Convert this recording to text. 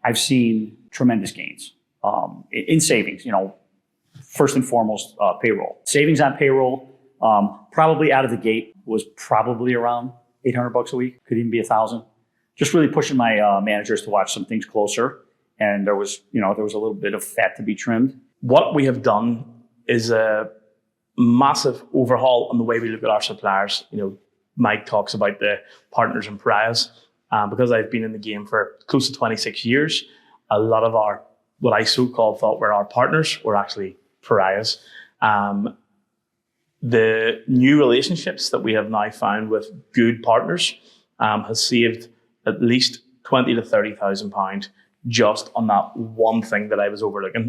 I've seen tremendous gains in savings. First and foremost, payroll. Savings on payroll, probably out of the gate was probably around $800 a week. Could even be $1,000. Just really pushing my managers to watch some things closer. And there was a little bit of fat to be trimmed. What we have done is a massive overhaul on the way we look at our suppliers. Mike talks about the partners and pariahs. Because I've been in the game for close to 26 years, a lot of what I so-called thought were our partners were actually pariahs. The new relationships that we have now found with good partners has saved at least £20,000 to £30,000 just on that one thing that I was overlooking.